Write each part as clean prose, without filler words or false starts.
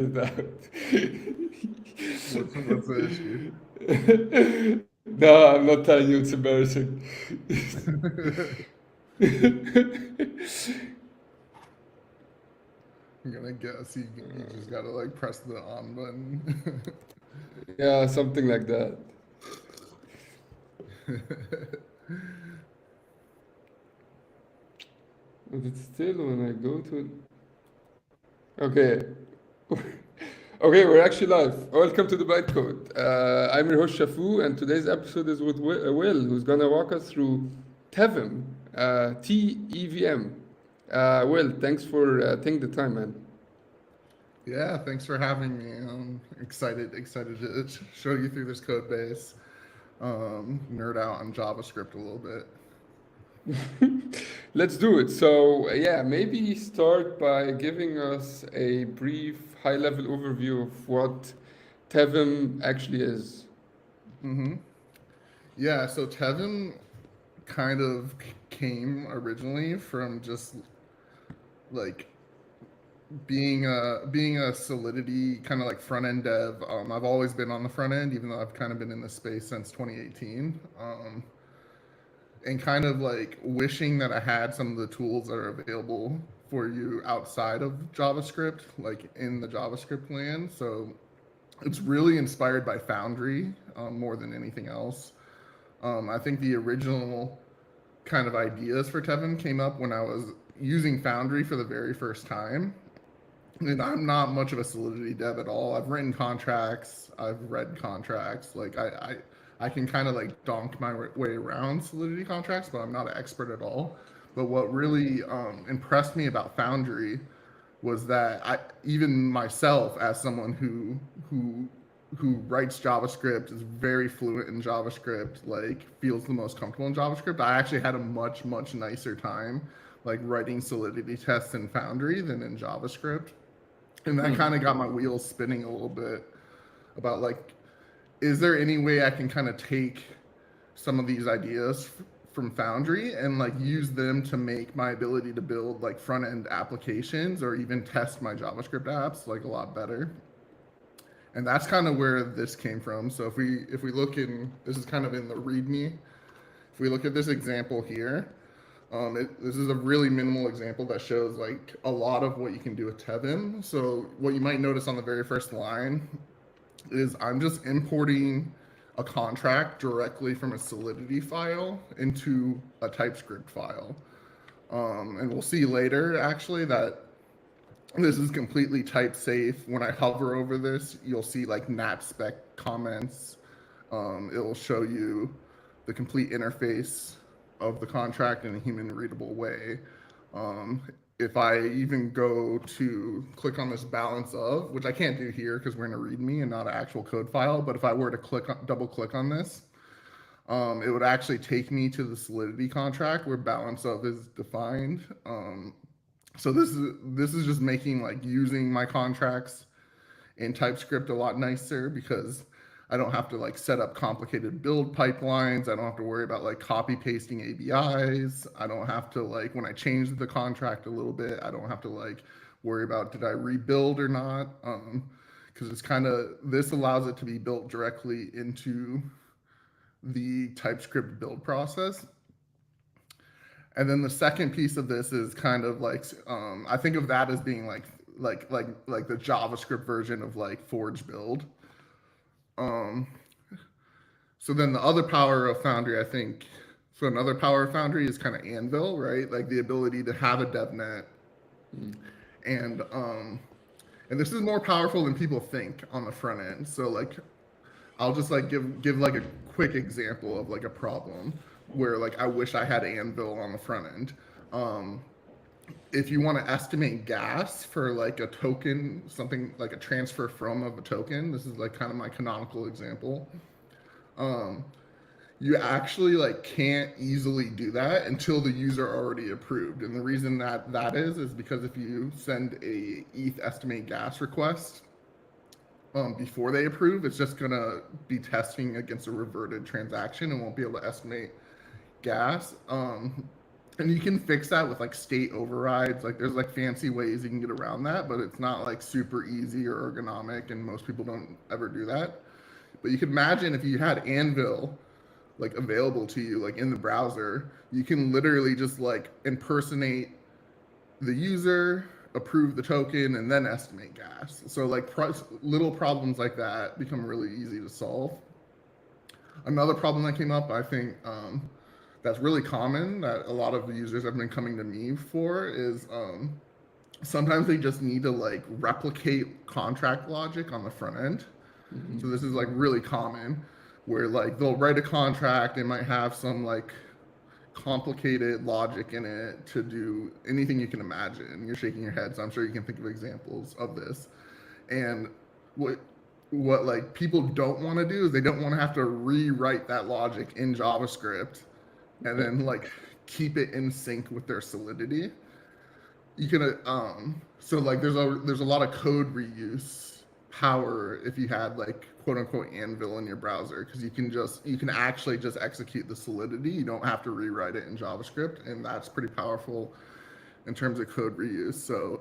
What's the issue? No, I'm not telling you. It's embarrassing. I'm gonna guess you just gotta like press the on button. Yeah, something like that. But it's still when I go to it. Okay. Okay, we're actually live. Welcome to the Bytecode. I'm your host Shafu, and today's episode is with Will, who's gonna walk us through Tevm, TEVM. Will, thanks for taking the time, man. Yeah, thanks for having me. I'm excited to show you through this code base. Nerd out on JavaScript a little bit. Let's do it. So, yeah, maybe start by giving us a brief, high-level overview of what Tevm actually is. Yeah, so Tevin kind of came originally from just like being a Solidity kind of like front end dev. I've always been on the front end, even though I've kind of been in this space since 2018. And kind of like wishing that I had some of the tools that are available for you outside of JavaScript, like in the JavaScript land. So it's really inspired by Foundry more than anything else. I think the original kind of ideas for Tevin came up when I was using Foundry for the very first time. And I'm not much of a Solidity dev at all. I've written contracts, I've read contracts. Like I can kind of like donk my way around Solidity contracts, but I'm not an expert at all. But what really impressed me about Foundry was that I even myself as someone who writes JavaScript, is very fluent in JavaScript, like feels the most comfortable in JavaScript. I actually had a much nicer time like writing Solidity tests in Foundry than in JavaScript, and that kind of got my wheels spinning a little bit about like, is there any way I can kind of take some of these ideas from Foundry and like use them to make my ability to build like front end applications or even test my JavaScript apps like a lot better. And that's kind of where this came from. So if we look in, this is kind of in the README. If we look at this example here, this is a really minimal example that shows like a lot of what you can do with Tevin. So what you might notice on the very first line is I'm just importing a contract directly from a Solidity file into a TypeScript file. And we'll see later actually that this is completely type safe. When I hover over this, you'll see like nat spec comments. It will show you the complete interface of the contract in a human readable way. Um, if I even go to click on this balance of, which I can't do here because we're in a README and not an actual code file, but if I were to double click on this, it would actually take me to the Solidity contract where balance of is defined. So this is just making like using my contracts in TypeScript a lot nicer because I don't have to like set up complicated build pipelines. I don't have to worry about like copy pasting ABIs. I don't have to like when I change the contract a little bit, I don't have to like worry about did I rebuild or not. Because it's kind of this allows it to be built directly into the TypeScript build process. And then the second piece of this is kind of like I think of that as being like the JavaScript version of like Forge build. Um, so then the other power of Foundry, I think, so another power of Foundry is kind of Anvil, right? Like the ability to have a DevNet, and and this is more powerful than people think on the front end. So like I'll just like give like a quick example of like a problem where like I wish I had Anvil on the front end. Um, if you want to estimate gas for like a token, something like a transfer from of a token, this is like kind of my canonical example. Um, you actually like can't easily do that until the user already approved. And the reason that that is because if you send a ETH estimate gas request before they approve, it's just gonna be testing against a reverted transaction and won't be able to estimate gas. And you can fix that with like state overrides. Like there's like fancy ways you can get around that, but it's not like super easy or ergonomic, and most people don't ever do that. But you could imagine if you had Anvil like available to you, like in the browser, you can literally just like impersonate the user, approve the token, and then estimate gas. So like little problems like that become really easy to solve. Another problem that came up, I think, that's really common that a lot of the users have been coming to me for is sometimes they just need to like replicate contract logic on the front end. So this is like really common where like they'll write a contract, they might have some like complicated logic in it to do anything you can imagine. You're shaking your head, so I'm sure you can think of examples of this. And what like people don't want to do is they don't want to have to rewrite that logic in JavaScript and then like keep it in sync with their Solidity. You can so like there's a lot of code reuse power if you had like quote unquote Anvil in your browser, because you can actually just execute the Solidity. You don't have to rewrite it in JavaScript, and that's pretty powerful in terms of code reuse. So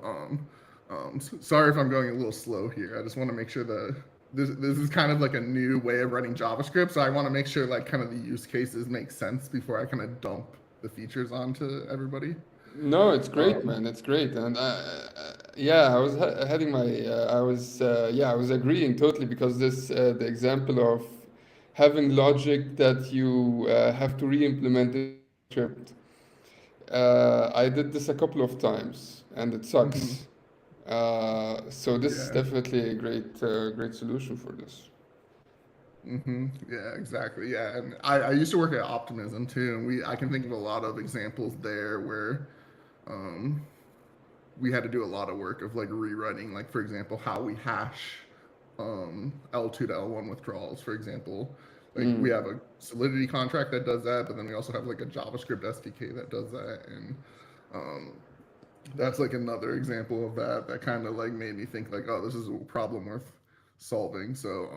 sorry if I'm going a little slow here. I just want to make sure that this is kind of like a new way of writing JavaScript. So I want to make sure like kind of the use cases make sense before I kind of dump the features onto everybody. No, it's great, man. It's great, and yeah, I was having my, I was agreeing totally, because this the example of having logic that you have to re-implement the script. I did this a couple of times, and it Mm-hmm. sucks. So this is Yeah. definitely a great solution for this. Mm-hmm. Yeah, exactly. Yeah, and I used to work at Optimism too, and I can think of a lot of examples there where um, we had to do a lot of work of like rewriting, like for example, how we hash L2 to L1 withdrawals, for example. Like we Mm. have a Solidity contract that does that, but then we also have like a JavaScript SDK that does that, and um, that's like another example of that kind of like made me think like, oh, this is a problem worth solving. So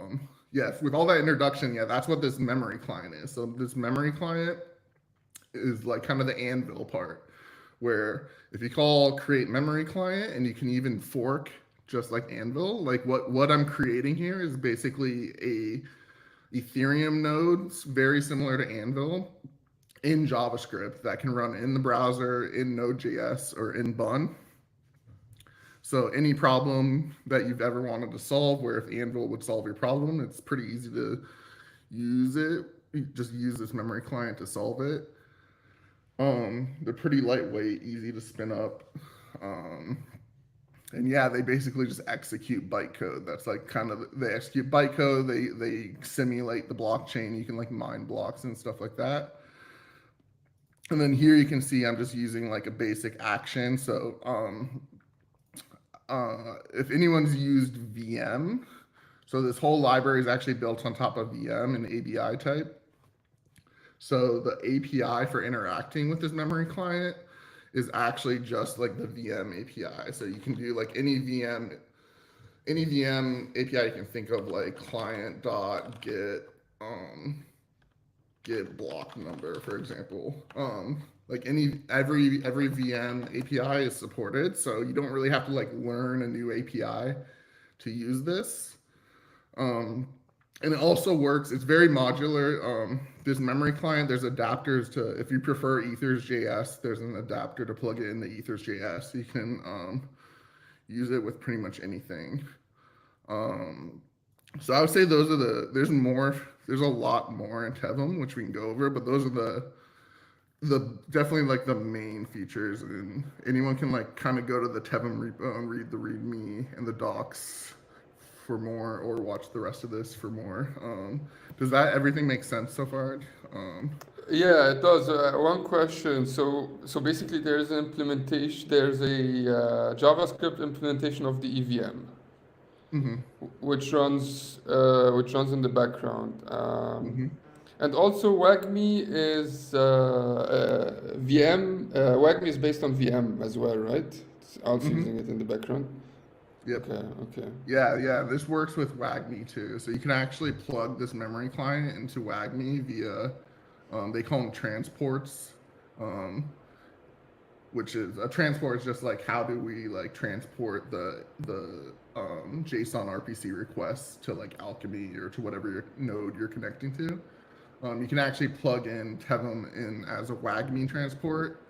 yeah, with all that introduction, yeah, that's what this memory client is. So this memory client is like kind of the Anvil part, where if you call create memory client, and you can even fork just like Anvil, like what I'm creating here is basically a Ethereum node very similar to Anvil in JavaScript that can run in the browser, in Node.js, or in Bun. So any problem that you've ever wanted to solve, where if Anvil would solve your problem, it's pretty easy to use it. You just use this memory client to solve it. They're pretty lightweight, easy to spin up. Um, and yeah, they basically just execute bytecode. That's like kind of they execute bytecode. They simulate the blockchain. You can like mine blocks and stuff like that. And then here you can see I'm just using like a basic action. So if anyone's used VM, so this whole library is actually built on top of VM and ABI type. So the API for interacting with this memory client is actually just like the VM API. So you can do like any VM API you can think of, like client dot get block number, for example. Like every VM API is supported, so you don't really have to like learn a new API to use this. Um, and it also works. It's very modular. This memory client, there's adapters to, if you prefer Ethers.js, there's an adapter to plug it into Ethers.js. You can use it with pretty much anything. Um, so I would say there's more, there's a lot more in Tevm, which we can go over, but those are the definitely like the main features, and anyone can like kind of go to the Tevm repo and read the README and the docs for more, or watch the rest of this for more. Does that everything make sense so far? Um, Yeah, it does. One question. So basically, there's an implementation. There's a JavaScript implementation of the EVM, mhm, which runs in the background. mhm, And also, WAGMI is VM. WAGMI is based on VM as well, right? It's also mhm. using it in the background. Yep. Okay, okay. Yeah, yeah. This works with WAGMI too. So you can actually plug this memory client into WAGMI via, they call them transports. Um, which is a transport is just like how do we like transport the JSON RPC requests to like Alchemy or to whatever your node you're connecting to. You can actually plug in Tevm in as a WAGMI transport,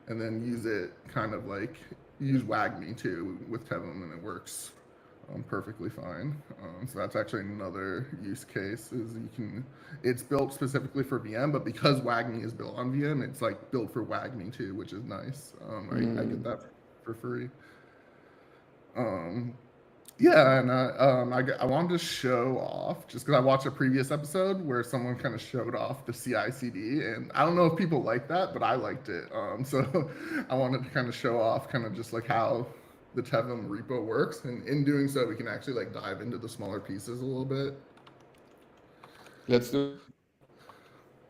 and then use it kind of like use WAGMI too with Tevm, and it works perfectly fine. So that's actually another use case is you can, it's built specifically for VM, but because WAGMI is built on VM, it's like built for WAGMI too, which is nice. I get that for free. Yeah, and I wanted to show off just because I watched a previous episode where someone kind of showed off the CI/CD, and I don't know if people like that, but I liked it. So I wanted to kind of show off kind of just like how the Tevm repo works, and in doing so, we can actually like dive into the smaller pieces a little bit. Let's do.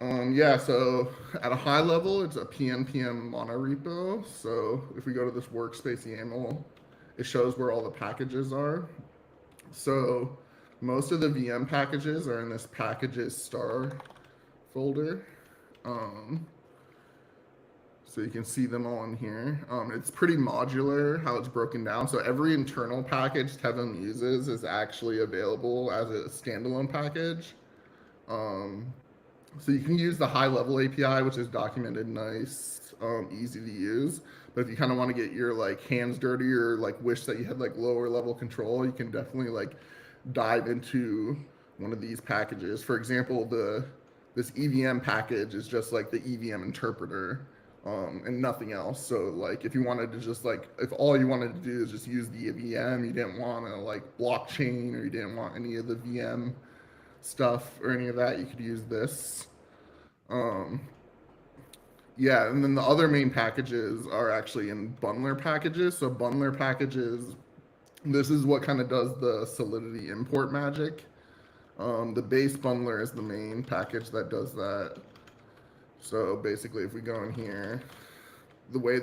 Yeah, so at a high level, it's a PNPM monorepo. So if we go to this workspace YAML, it shows where all the packages are. So most of the VM packages are in this packages star folder. So you can see them all in here. It's pretty modular how it's broken down. So every internal package Tevm uses is actually available as a standalone package. So you can use the high level API, which is documented nice, easy to use. But if you kind of want to get your like hands dirty or like wish that you had like lower level control, you can definitely like dive into one of these packages. For example, this EVM package is just like the EVM interpreter, and nothing else. So like if you wanted to just like, if all you wanted to do is just use the EVM, you didn't want to like blockchain or you didn't want any of the VM stuff or any of that, you could use this. Yeah, and then the other main packages are actually in bundler packages. So bundler packages, this is what kind of does the Solidity import magic. The base bundler is the main package that does that. So basically, if we go in here, the way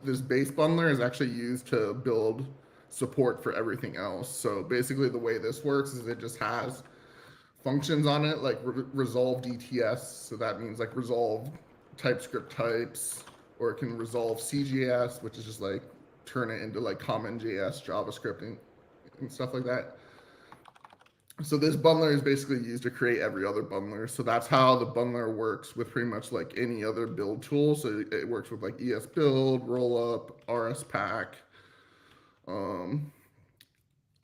this base bundler is actually used to build support for everything else. So basically, the way this works is it just has functions on it like resolve DTS. So that means like resolve TypeScript types, or it can resolve CJS, which is just like turn it into like common JS, JavaScript, and stuff like that. So this bundler is basically used to create every other bundler. So that's how the bundler works with pretty much like any other build tool. So it works with like ES build, rollup, RS pack.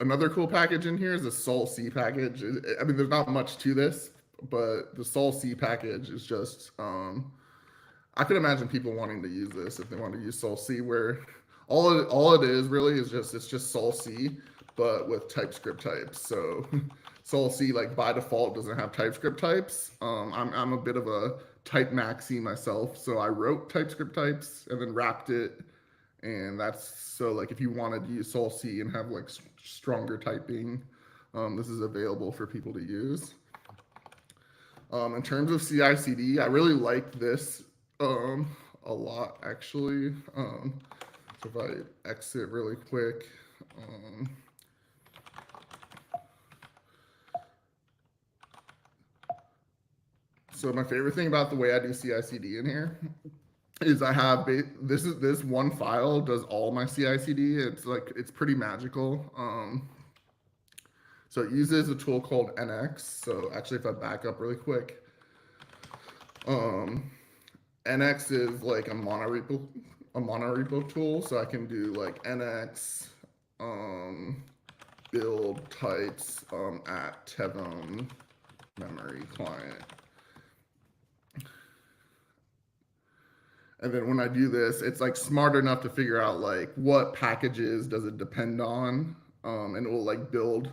Another cool package in here is the sol-c package. I mean, there's not much to this, but the sol-c package is just, I could imagine people wanting to use this if they want to use sol-c, where all it is really is just, it's just sol-c, but with TypeScript types. So sol-c like by default doesn't have TypeScript types. I'm a bit of a type maxi myself, so I wrote TypeScript types and then wrapped it. And that's so like if you wanted to use sol-c and have like stronger typing, this is available for people to use. In terms of CI/CD, I really like this a lot actually. So if I exit really quick, so my favorite thing about the way I do CI/CD in here is I have this one file does all my CI/CD. It's like it's pretty magical. So it uses a tool called NX. So actually, if I back up really quick, NX is like a monorepo tool. So I can do like NX build types at Tevm memory client. And then when I do this, it's like smart enough to figure out like what packages does it depend on, and it will like build.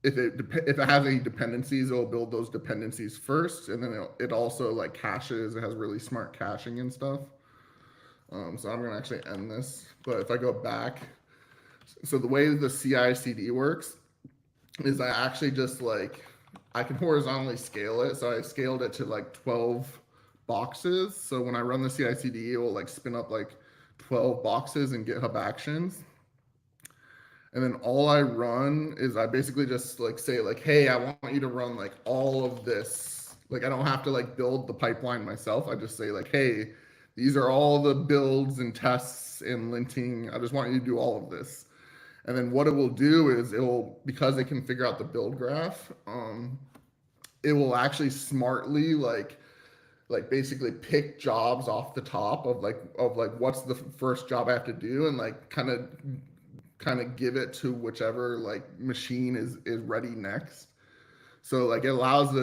If it has any dependencies, it will build those dependencies first, and then it also like caches. It has really smart caching and stuff. So I'm gonna actually end this. But if I go back, so the way the CI/CD works is I actually just like I can horizontally scale it. So I scaled it to like 12 boxes. So when I run the CI/CD, it will like spin up like 12 boxes in GitHub Actions. And then all I run is I basically just like say like, hey, I want you to run like all of this. Like I don't have to like build the pipeline myself. I just say like, hey, these are all the builds and tests and linting. I just want you to do all of this. And then what it will do is because it can figure out the build graph, it will actually smartly basically pick jobs off the top of what's the first job I have to do, and like kind of give it to whichever like machine is ready next. So like it allows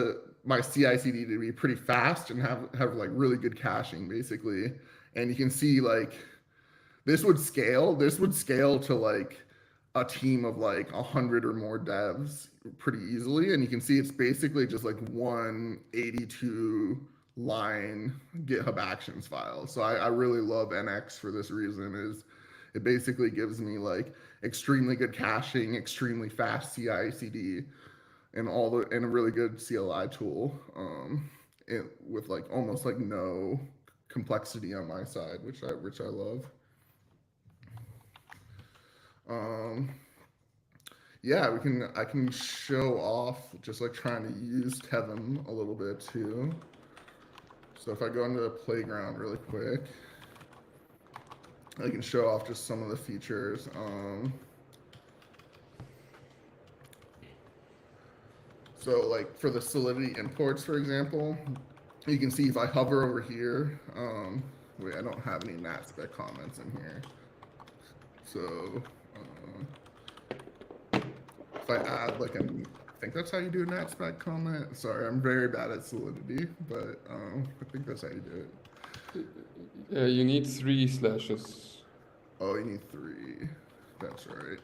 my CI/CD to be pretty fast and have like really good caching basically. And you can see like this would scale to like a team of like 100 or more devs pretty easily. And you can see it's basically just like one 82 line GitHub Actions file. So I really love NX for this reason. Is it basically gives me like extremely good caching, extremely fast CI/CD, and a really good CLI tool, with like almost like no complexity on my side, which I love. Yeah, I can show off just like trying to use Tevm a little bit too. So if I go into the playground really quick, I can show off just some of the features. So like for the Solidity imports, for example, you can see if I hover over here, wait, I don't have any NatSpec comments in here. So if I add like I think that's how you do a NatSpec comment. Sorry, I'm very bad at Solidity, but I think that's how you do it. You need 3 slashes. Oh, you need 3. That's right.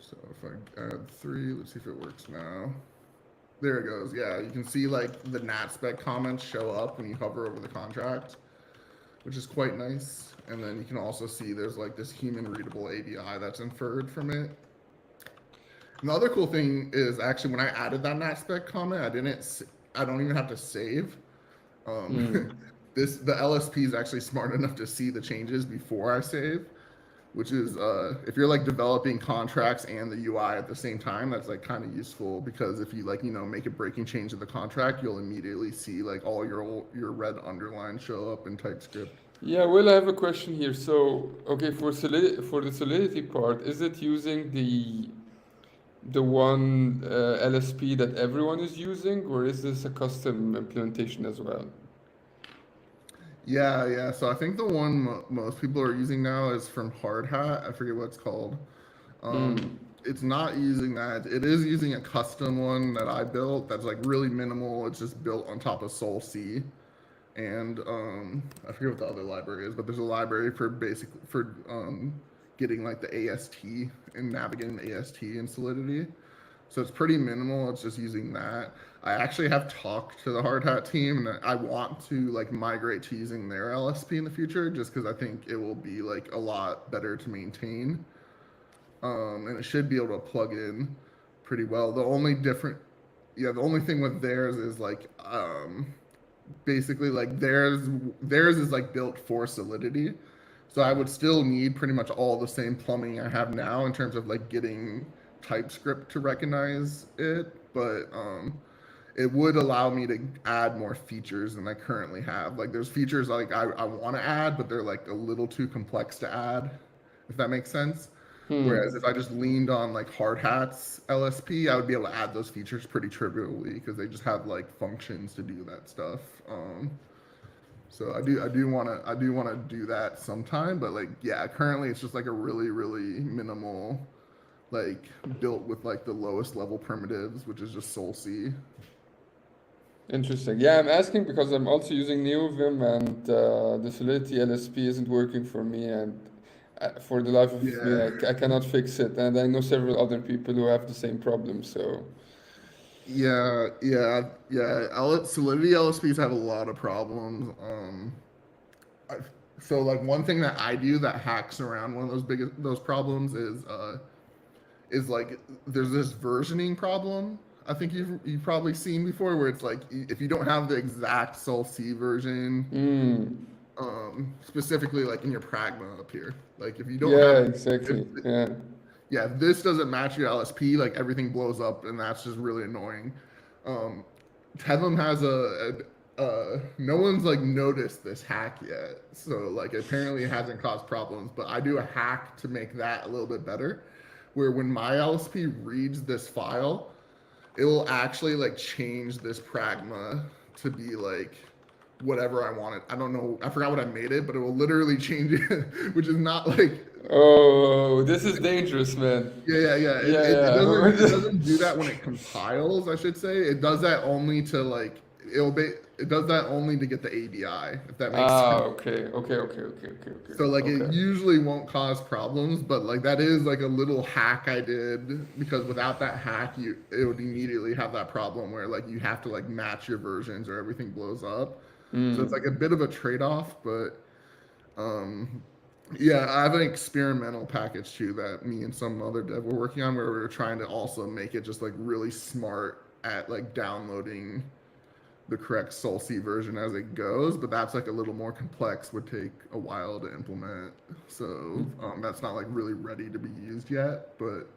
So if I add 3, let's see if it works now. There it goes. Yeah, you can see like the NatSpec comments show up when you hover over the contract, which is quite nice. And then you can also see there's like this human readable API that's inferred from it. And the other cool thing is actually when I added that NatSpec comment, I don't even have to save. The LSP is actually smart enough to see the changes before I save, which is if you're like developing contracts and the UI at the same time, that's like kind of useful, because if you like, make a breaking change to the contract, you'll immediately see like all your red underline show up in TypeScript. Yeah, well, I have a question here. So, okay, for the Solidity part, is it using the one LSP that everyone is using, or is this a custom implementation as well? Yeah. So I think the one most people are using now is from Hardhat. I forget what it's called. It's not using that. It is using a custom one that I built that's like really minimal. It's just built on top of Sol C. And I forget what the other library is, but there's a library for getting like the AST and navigating the AST in Solidity. So it's pretty minimal. It's just using that. I actually have talked to the Hardhat team, and I want to like migrate to using their LSP in the future, just because I think it will be like a lot better to maintain. And it should be able to plug in pretty well. The only thing with theirs is like basically like theirs is like built for Solidity. So I would still need pretty much all the same plumbing I have now in terms of like getting TypeScript to recognize it, but it would allow me to add more features than I currently have. Like there's features like I want to add, but they're like a little too complex to add, if that makes sense. Whereas if I just leaned on like Hardhat's LSP, I would be able to add those features pretty trivially, because they just have like functions to do that stuff. So I do want to do that sometime, but like yeah, currently it's just like a really minimal, like built with like the lowest level primitives, which is just Sol C. Interesting. Yeah, I'm asking because I'm also using NeoVim, and the Solidity LSP isn't working for me, and for the life of me, I cannot fix it. And I know several other people who have the same problem. So Yeah. Solidity LSPs have a lot of problems. So like one thing that I do that hacks around one of those problems is like there's this versioning problem. I think you've probably seen before, where it's like if you don't have the exact Sol C version, specifically like in your pragma up here, like if you don't have exactly. If this doesn't match your LSP, like everything blows up, and that's just really annoying. Tevm has no one's like noticed this hack yet. So like apparently it hasn't caused problems, but I do a hack to make that a little bit better, where when my LSP reads this file, it will actually like change this pragma to be like whatever I want it. I don't know. I forgot what I made it, but it will literally change it, which is not like. Oh, this is dangerous, man. Yeah. Yeah, It yeah. doesn't do that when it compiles, I should say. It does that only to like it does that only to get the ABI, if that makes Ah, sense. okay. So like it Okay. usually won't cause problems, but like that is like a little hack I did, because without that hack it would immediately have that problem where like you have to like match your versions or everything blows up. So it's Mm. like a bit of a trade-off, but um yeah, I have an experimental package too that me and some other dev were working on, where we were trying to also make it just like really smart at like downloading the correct Solc version as it goes, but that's like a little more complex, would take a while to implement. So that's not like really ready to be used yet, but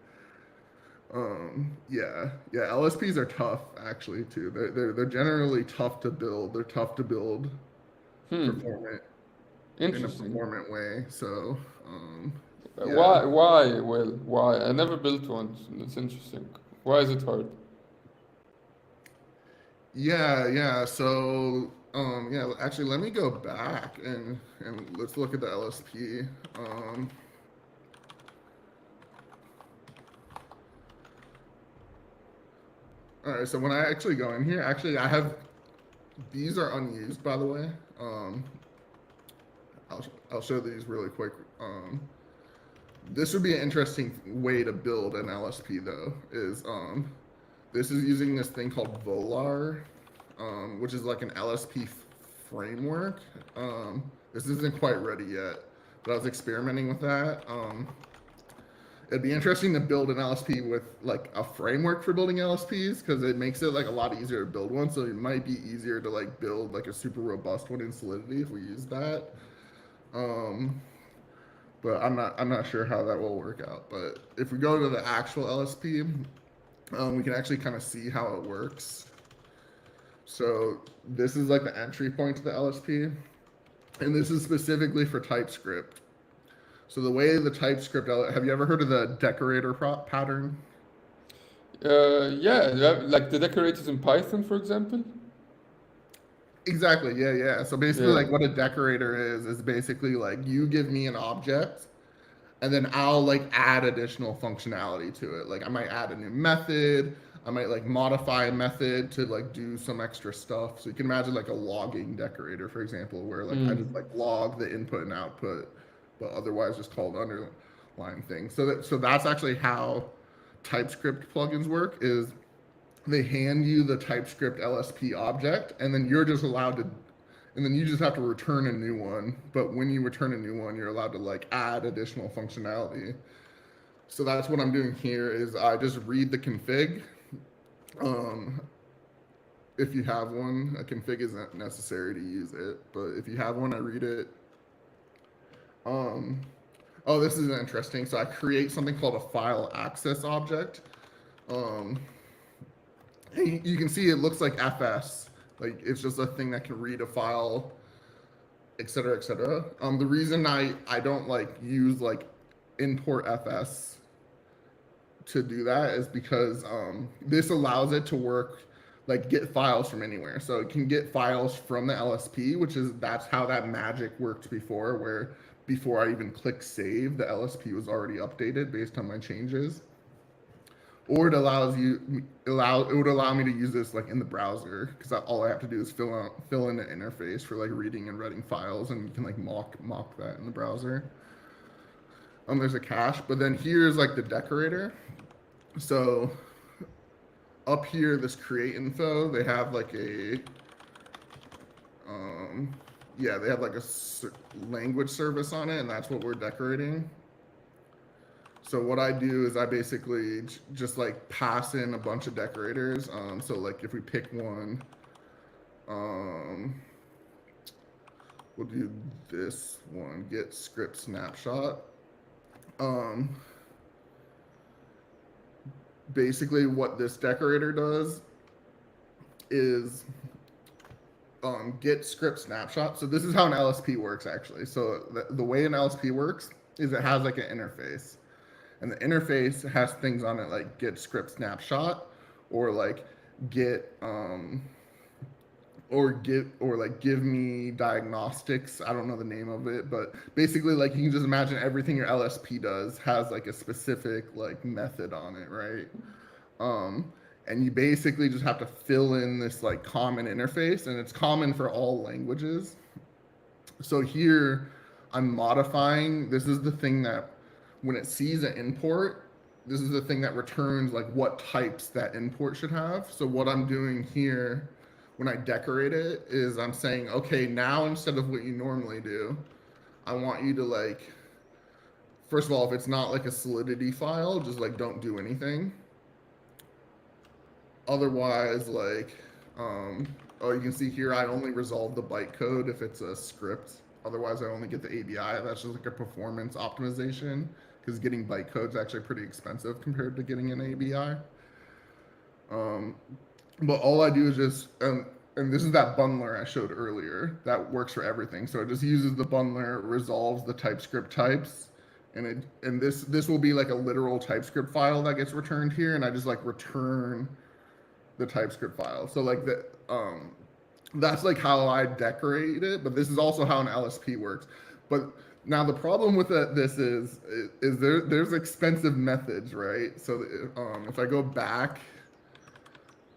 yeah, LSPs are tough actually too. They're generally tough to build. They're tough to build Hmm. performant in a Interesting. performant way. So yeah. Why? Well, why? I never built one. It's interesting. Why is it hard? Yeah. So, yeah, actually, let me go back and let's look at the LSP. Um, all right. So when I actually go in here, actually, I have these are unused, by the way. Um, I'll show these really quick. This would be an interesting way to build an LSP, though. This is using this thing called Volar, which is like an LSP framework. This isn't quite ready yet, but I was experimenting with that. It'd be interesting to build an LSP with like a framework for building LSPs, because it makes it like a lot easier to build one. So it might be easier to like build like a super robust one in Solidity if we use that. Um, but I'm not sure how that will work out. But if we go to the actual LSP, we can actually kind of see how it works. So this is like the entry point to the LSP, and this is specifically for TypeScript. So the way the TypeScript, have you ever heard of the decorator pattern? Yeah, like the decorators in Python, for example. Exactly. Yeah. So basically, Yeah. like what a decorator is basically like you give me an object, and then I'll like add additional functionality to it. Like I might add a new method. I might like modify a method to like do some extra stuff. So you can imagine like a logging decorator, for example, where like I just Hmm. like log the input and output, but otherwise just called underline things. So that's actually how TypeScript plugins work. Is they hand you the TypeScript LSP object, and then you're just allowed to, and then you just have to return a new one. But when you return a new one, you're allowed to like add additional functionality. So that's what I'm doing here is I just read the config. Um, if you have one, a config isn't necessary to use it, but if you have one, I read it. Um, oh, this is interesting. So I create something called a file access object. Um, you can see it looks like FS. Like it's just a thing that can read a file, et cetera, et cetera. The reason I don't like use like import FS to do that is because this allows it to work like get files from anywhere. So it can get files from the LSP, which is that's how that magic worked before, where before I even click save, the LSP was already updated based on my changes. Or it would allow me to use this like in the browser, because all I have to do is fill in the interface for like reading and writing files, and you can like mock that in the browser. There's a cache, but then here's like the decorator. So up here, this create info, they have like a um, yeah, they have like a language service on it, and that's what we're decorating. So what I do is I basically just like pass in a bunch of decorators. So like if we pick one, um, we'll do this one, get script snapshot. Um, Basically what this decorator does is get script snapshot. So this is how an LSP works actually. So the way an LSP works is it has like an interface, and the interface has things on it like get script snapshot, or like get or like give me diagnostics. I don't know the name of it, but basically like you can just imagine everything your LSP does has like a specific like method on it, right? And you basically just have to fill in this like common interface, and it's common for all languages. So here I'm modifying, this is the thing that when it sees an import, this is the thing that returns like what types that import should have. So what I'm doing here when I decorate it is I'm saying, okay, now instead of what you normally do, I want you to like, first of all, if it's not like a Solidity file, just like don't do anything. Otherwise, like, oh, you can see here, I only resolve the bytecode if it's a script. Otherwise, I only get the ABI. That's just like a performance optimization, because getting bytecode is actually pretty expensive compared to getting an ABI. But all I do is just, and this is that bundler I showed earlier that works for everything. So it just uses the bundler, resolves the TypeScript types, and this will be like a literal TypeScript file that gets returned here, and I just like return the TypeScript file. So like that's like how I decorate it, but this is also how an LSP works. But now the problem with this is there's expensive methods, right? So if I go back,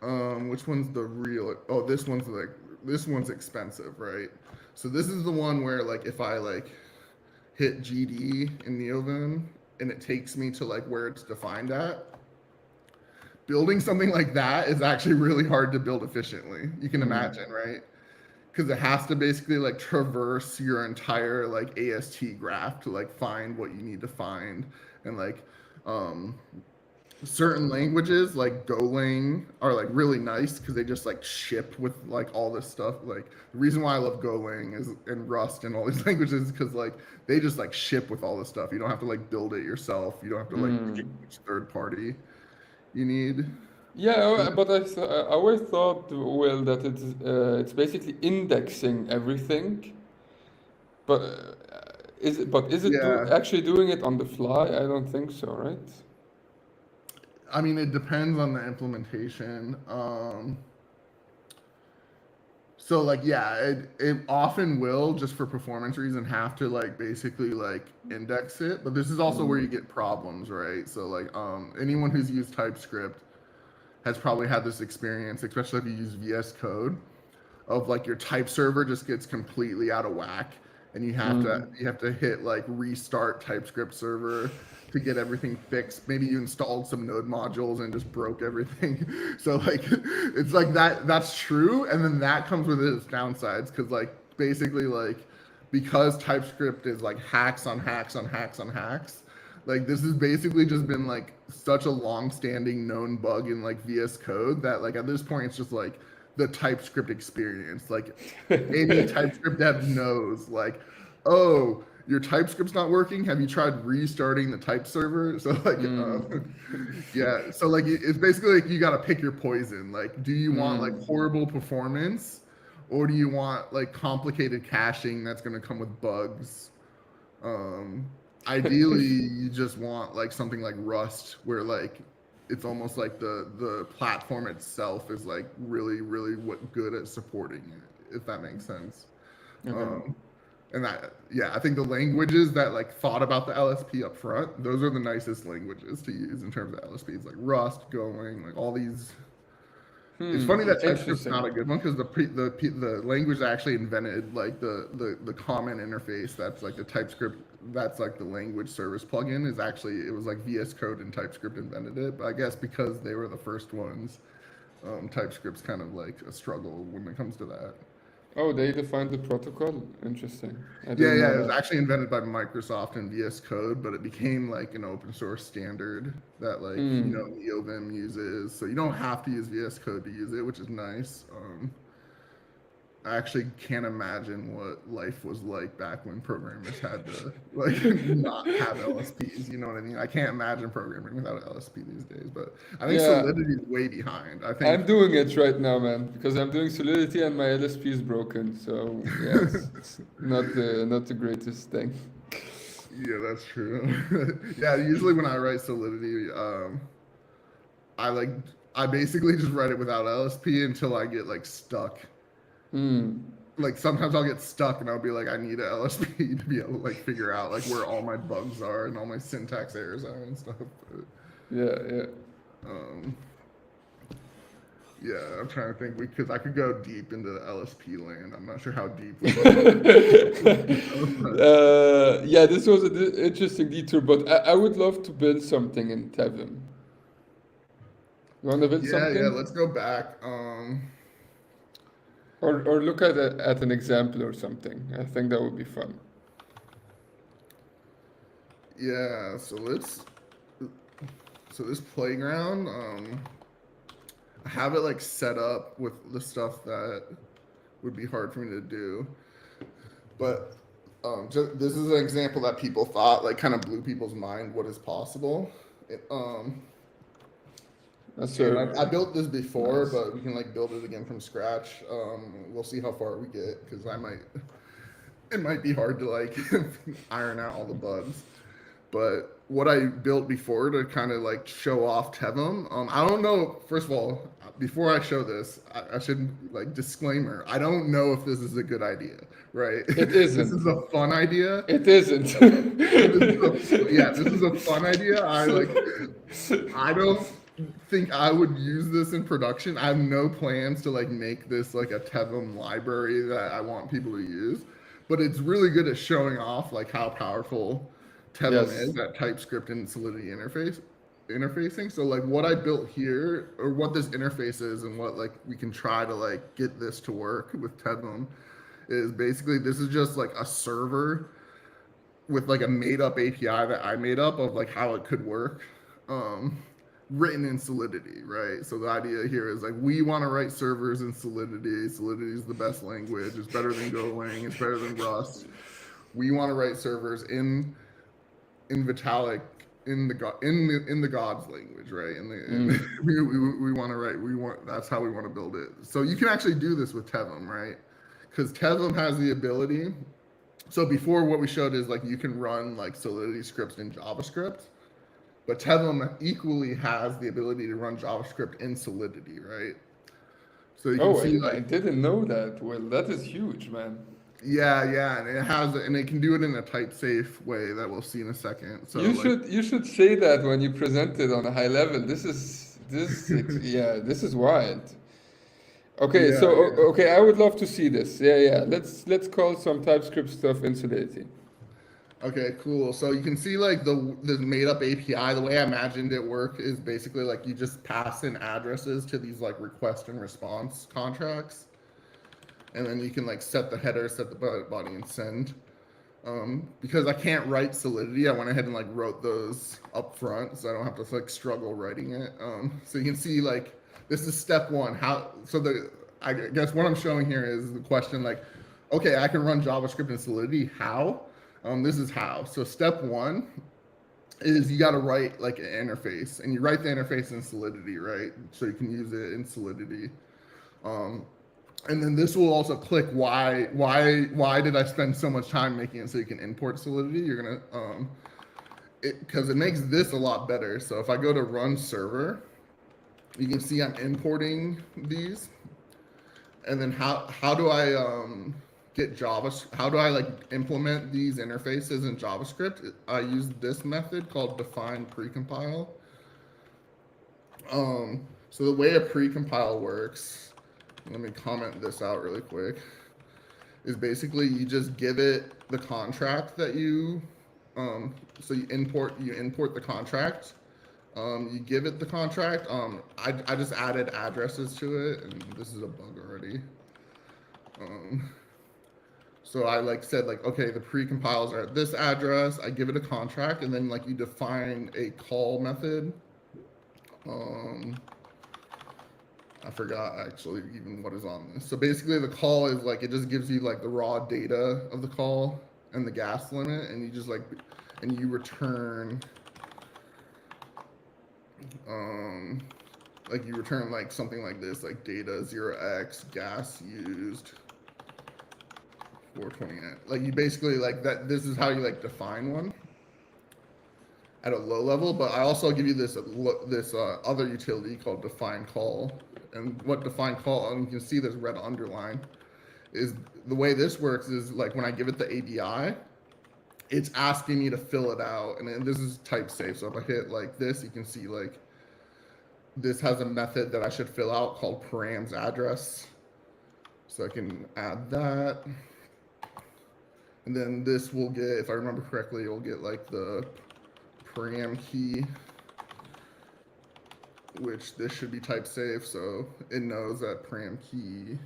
which one's the real? Oh, this one's expensive, right? So this is the one where like if I like hit GD in Neovim and it takes me to like where it's defined at. Building something like that is actually really hard to build efficiently. You can imagine, right? Because it has to basically like traverse your entire like AST graph to like find what you need to find. And like certain languages like Golang are like really nice because they just like ship with like all this stuff. Like the reason why I love Golang is and Rust and all these languages because like they just like ship with all this stuff. You don't have to like build it yourself. You don't have to like pick each third party you need. Yeah, but I always thought, well, that it's basically indexing everything. But is it Yeah, actually doing it on the fly? I don't think so, right? I mean it depends on the implementation. So like yeah, it often will just for performance reason have to like basically like index it, but this is also where you get problems, right? So like anyone who's used TypeScript has probably had this experience, especially if you use VS Code, of like your type server just gets completely out of whack and you have to hit like restart TypeScript server to get everything fixed. Maybe you installed some node modules and just broke everything. So like it's like that's true, and then that comes with its downsides because like basically like because TypeScript is like hacks on hacks on hacks on hacks, like this has basically just been like such a long-standing known bug in like VS Code that like at this point it's just like the TypeScript experience. Like any TypeScript dev knows like, oh, your TypeScript's not working. Have you tried restarting the type server? So like, yeah. So like it's basically like you got to pick your poison. Like, do you want like horrible performance, or do you want like complicated caching that's going to come with bugs? Ideally, you just want like something like Rust, where like it's almost like the platform itself is like really good at supporting it, if that makes sense. And that yeah, I think the languages that like thought about the LSP up front, those are the nicest languages to use in terms of LSPs, like Rust, Golang, like all these. It's funny that TypeScript's not a good one because the language that actually invented like the common interface that's like the TypeScript, that's like the language service plugin, is actually it was like VS Code and TypeScript invented it. But I guess because they were the first ones, TypeScript's kind of like a struggle when it comes to that. Oh, they defined the protocol? Interesting. I Yeah, didn't yeah, know it was that. actually invented by Microsoft and VS Code, but it became like an open source standard that like Neovim uses. So you don't have to use VS Code to use it, which is nice. actually can't imagine what life was like back when programmers had to like not have LSPs. You know what I mean? I can't imagine programming without LSP these days. But I think Yeah, Solidity is way behind. I think I'm doing it right now, man, because I'm doing Solidity and my LSP is broken. So yeah, it's not the greatest thing. yeah, that's true. Yeah, usually when I write Solidity, I like I basically just write it without LSP until I get like stuck. Hmm. Like sometimes I'll get stuck and I'll be like, I need a LSP to be able to like figure out like where all my bugs are and all my syntax errors are and stuff. But, Yeah, yeah. um, yeah, I'm trying to think because I could go deep into the LSP land. I'm not sure how deep we go. Yeah, this was an interesting detour, but I would love to build something in Tevm. You want to build Yeah, something? let's go back. Or look at an example or something. I think that would be fun. Yeah, so this playground, I have it like set up with the stuff that would be hard for me to do. But this is an example that people thought like kind of blew people's mind what is possible. It, A and I server. built this before, Nice. but we can like build it again from scratch. We'll see how far we get because it might be hard to like iron out all the bugs. But what I built before to kind of like show off Tevm, I don't know. First of all, before I show this, I should like disclaimer. I don't know if this is a good idea, right? It This is isn't. a fun idea. It isn't. This is a fun idea. I don't think I would use this in production. I have no plans to like make this like a Tevm library that I want people to use, but it's really good at showing off like how powerful Tevm Yes. is at TypeScript and Solidity interfacing. So like what I built here or what this interface is and what like we can try to like get this to work with Tevm is basically this is just like a server with like a made up API that I made up of like how it could work. Um, Written in Solidity, right? So the idea here is like we want to write servers in Solidity. Solidity is the best language. It's better than Golang. It's better than Rust. We want to write servers in Vitalik in the God's language, right? We want to write. We want that's how we want to build it. So you can actually do this with Tevm, right? Because Tevm has the ability. So before what we showed is like you can run like Solidity scripts in JavaScript. But Tevm equally has the ability to run JavaScript in Solidity, right? So you can Oh, see I like, didn't know that. Well, that is huge, man. yeah, and it can do it in a type safe way that we'll see in a second. So like, You should say that when you present it on a high level. Yeah, this is wild. Okay, so yeah. okay, I would love to see this. Yeah, yeah. Let's call some TypeScript stuff in Solidity. Okay, cool. So you can see like the made up API. The way I imagined it work is basically like you just pass in addresses to these like request and response contracts, and then you can like set the header, set the body, and send. Because I can't write Solidity, I went ahead and like wrote those up front, so I don't have to like struggle writing it. So you can see like this is step one. I guess what I'm showing here is the question like, okay, I can run JavaScript in Solidity. How? This is how. So step one is you got to write like an interface, and you write the interface in Solidity, right? So you can use it in Solidity. Um, and then this will also click why did I spend so much time making it so you can import Solidity? You're gonna because it makes this a lot better. So if I go to run server, you can see I'm importing these, and then how do I get Java? How do I like implement these interfaces in JavaScript? I use this method called define precompile. So the way a precompile works, let me comment this out really quick, is basically you just give it the contract that so you import the contract. You give it the contract. I just added addresses to it, and this is a bug already. So I like said like, okay, the precompiles are at this address. I give it a contract, and then like you define a call method. I forgot actually even what is on this. So basically the call is like, it just gives you like the raw data of the call and the gas limit, and you just like, and you return, like you return like something like this, like data 0x gas used 428. Like you basically like that, this is how you like define one at a low level. But I also give you this other utility called define call. And what define call, and you can see this red underline, is the way this works is like when I give it the API, it's asking me to fill it out, and then this is type safe. So if I hit like this, you can see like this has a method that I should fill out called params address. So I can add that. And then this will get, if I remember correctly, it will get like the param key, which this should be type safe. So it knows that param key.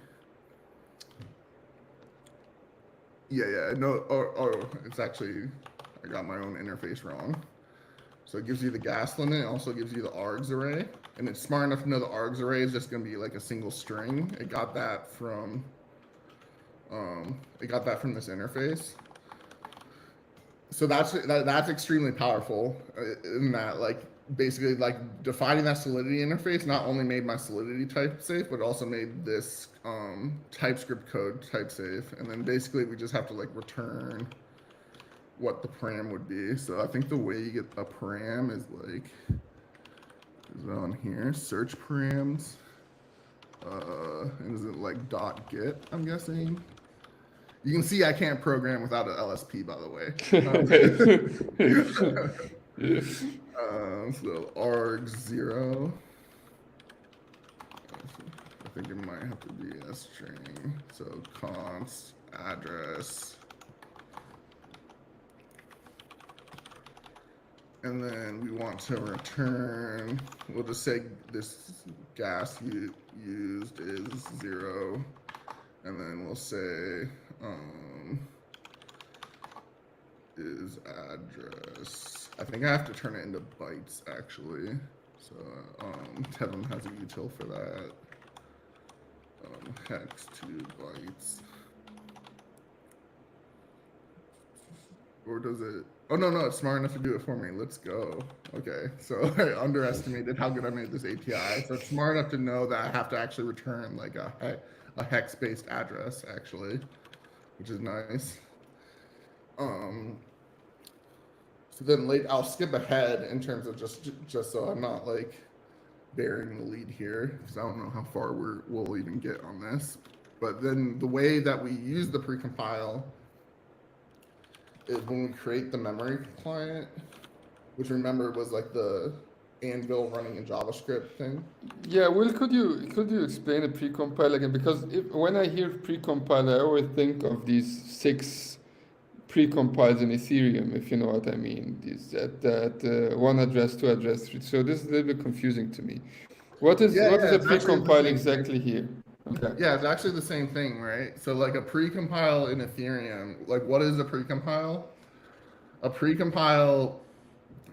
Yeah, no, oh, it's actually, I got my own interface wrong. So it gives you the gas limit, it also gives you the args array, and it's smart enough to know the args array is just gonna be like a single string. It got that from this interface. So that's extremely powerful in that, like, basically like defining that solidity interface not only made my solidity type safe, but also made this TypeScript code type safe. And then basically we just have to like return what the param would be. So I think the way you get a param is like, is on here, search params. And is it like .get, I'm guessing? You can see I can't program without an LSP, by the way. So arg0. I think it might have to be a string. So const address. And then we want to return, we'll just say this gas used is 0. And then we'll say is address. I think I have to turn it into bytes actually. So Tevm has a util for that. Hex to bytes. Or does it? Oh no, it's smart enough to do it for me. Let's go. Okay, so I underestimated how good I made this API. So it's smart enough to know that I have to actually return like a hex-based address actually, which is nice. So then I'll skip ahead in terms of just so I'm not like bearing the lead here, because I don't know how far we'll even get on this. But then the way that we use the precompile is when we create the memory client, which remember was like the Anvil running in JavaScript thing. Yeah, well, could you explain a precompile again? Because when I hear precompile, I always think of these 6 precompiles in Ethereum, if you know what I mean. These that 1 address, 2 address, 3. So this is a little bit confusing to me. What is a precompile exactly here? Okay. Yeah, it's actually the same thing, right? So like a precompile in Ethereum, like what is a precompile? A precompile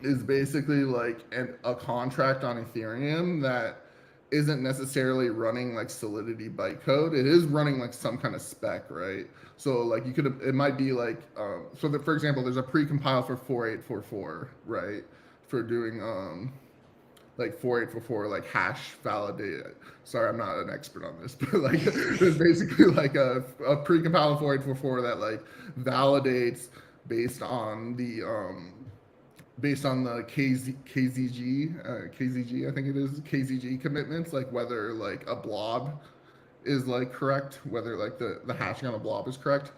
is basically like a contract on Ethereum that isn't necessarily running like Solidity bytecode. It is running like some kind of spec, right? So like it might be like, so that for example, there's a precompile for 4844, right? For doing like 4844 like hash validate. Sorry, I'm not an expert on this, but like there's basically like a precompile of 4844 that like validates based on the KZG, I think it is KZG commitments, like whether like a blob is like correct, whether like the hashing on a blob is correct.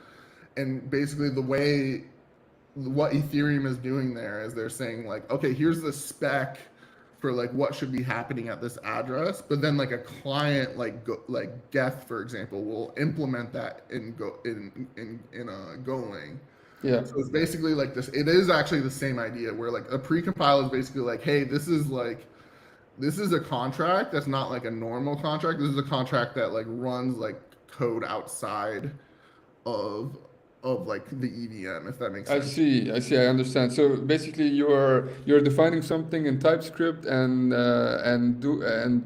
And basically what Ethereum is doing there is they're saying like, okay, here's the spec for like what should be happening at this address, but then like a client like Geth, for example, will implement that in Golang. Yeah. So it's basically like this. It is actually the same idea where like a precompile is basically like, hey, this is a contract that's not like a normal contract. This is a contract that like runs like code outside of of like the EVM, if that makes I sense. see, I understand. So basically, you're defining something in TypeScript and